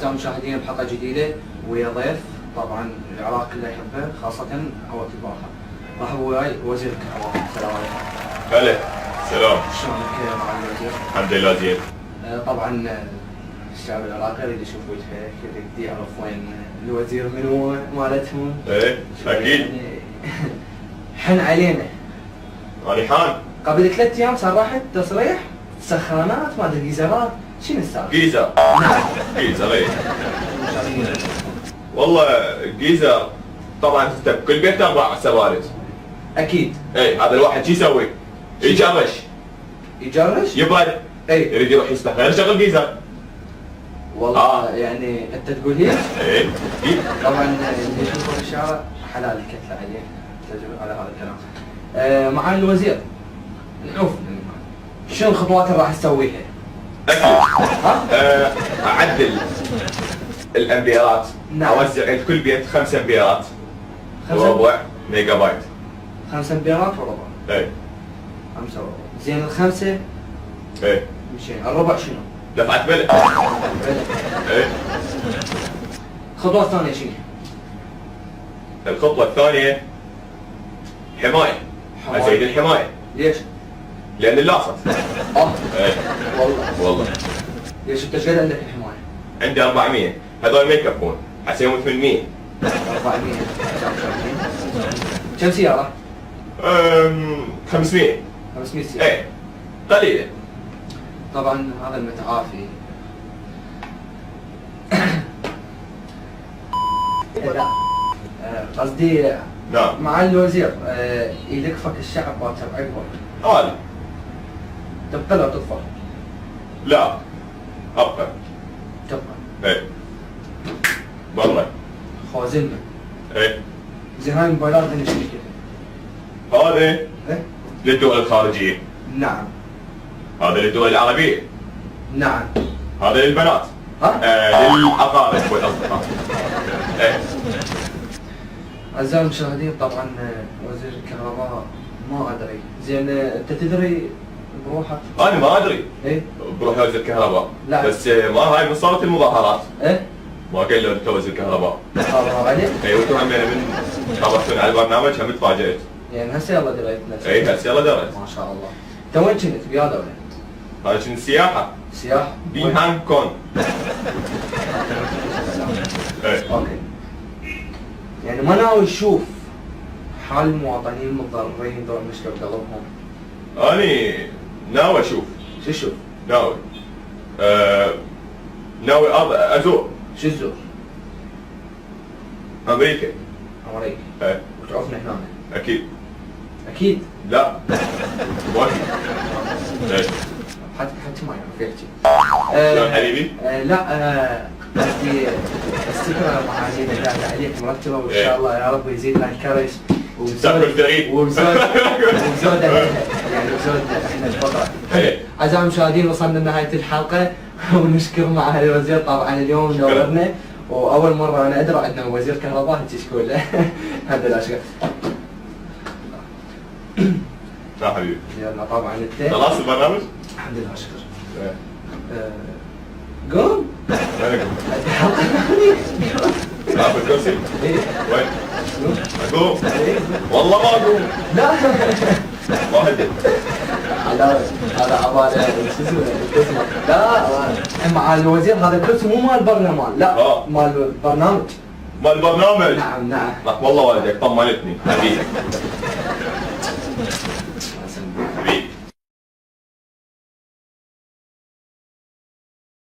أعزائي المشاهدين بحلقة جديدة ويا ضيف طبعا العراق كله يحبه خاصة هو البارحة. مرحبا وياي وزير الكهرباء. السلام عليكم. هلا. سلام. شلونك معالي الوزير؟ الحمد لله زين. طبعا الشعب العراقي يريد يشوف وجهك، يريد يعرف وين الوزير منو مالتهم. ايه اكيد. يعني حن علينا. انا حان. قبل 3 ايام صرحت تصريح سخانات ما ادري جيزرات، شنو السالفه؟ جيزر. جيزر ايه. والله جيزر طبعا بكل بيت 4 سوالف. اكيد. ايه هذا الواحد شو يسوي؟ يجرش. يجرش؟ يبرد. اي يريد يروح يستخدم شغل جيزر. والله يعني انت تقول هيك؟ ايه اكيد. طبعا اللي يشوفون الشارع حلال الكتله عليه تجربه على هذا الكلام. معالي الوزير نعوف شنو الخطوات اللي راح تسويها؟ اكيد. اعدل الامبيرات. نعم. اوزع عند كل بيت 5 امبيرات 5 وربع ميجا بايت. 5 امبيرات وربع. ايه 5 وربع. زين الخمسه ايه مشينا، الربع شنو؟ دفعت بلد. ايه. الخطوه الثانيه شنو؟ الخطوة الثانية حماية. ازيد الحماية. ليش؟ لأن اللاصق. ايه والله. ليش انت شقد عندك الحمايه؟ عندي 400 هذول ما يكفون، حسيهم 800. 400 كم سياره؟ 500. 500 سياره. ايه قليلة. طبعا هذا المتعافي لا قصدي نعم. معالي الوزير يلقفك الشعب باكر اكبر. هذا تبقى لو تطفى؟ لا ابقى. تبقى. ايه والله. خوازلنا. ايه زين هاي الموبايلات اللي شنو كذا؟ هذا ايه؟ للدول الخارجية. نعم. هذا للدول العربية. نعم. هذا للبنات. ها؟ للأقارب والأصدقاء. ايه. أعزائي المشاهدين طبعا وزير الكهرباء ما أدري، زين أنت تدري بروحك؟ أنا ما أدري. إيه؟ بروح وزير الكهرباء. لا. بس ما هاي من صارت المظاهرات. إيه؟ ما قال له انت وزير الكهرباء. برافو عليك. اي وانتم هم من خبرتون على البرنامج هم تفاجئت. يعني هسه يلا دريت نفسك. اي هسه يلا درت. ما شاء الله. أنت وين كنت؟ بياده ولا؟ هذا كان سياحة. سياحة؟ بيهان كون. اي. اوكي. يعني ما ناوي تشوف حال المواطنين المتضررين ذول مشكلة بقلبهم؟ اني ناوي اشوف. شو تشوف؟ ناوي. ناوي ازور. شو تزور؟ امريكا. امريكا. اي. وتعوفنا هنا؟ اكيد. اكيد. لا. واجد. اي. حتى ما يعرف يحكي. شلون حبيبي؟ لا قصدي السترة معالينا قاعدة عليك مرتبة وان شاء الله يا رب يزيد لها الكرش تاكل فريق. وبزود يعني بزود احنا الفترة. ايه. اعزائي المشاهدين وصلنا لنهاية الحلقة ونشكر معالي الوزير طبعا اليوم نورنا واول مرة انا ادري عندنا وزير كهرباء هيك شكون له. الحمد لله شكرا. لا حبيبي. يلا طبعا انت خلاص البرنامج؟ الحمد لله شكرا. ايه. قوم. وين اقوم؟ الحلقة الثانية. لا في الكرسي؟ ايه. وين؟ اقوم؟ ايه. والله ما اقوم. لا. ما هدي. هذا عبالة شو اسمه؟ لا مع الوزير هذا الكرسي مو مال البرلمان، لا مال البرنامج. مال البرنامج؟ نعم. والله والدك طمنتني حبيبي.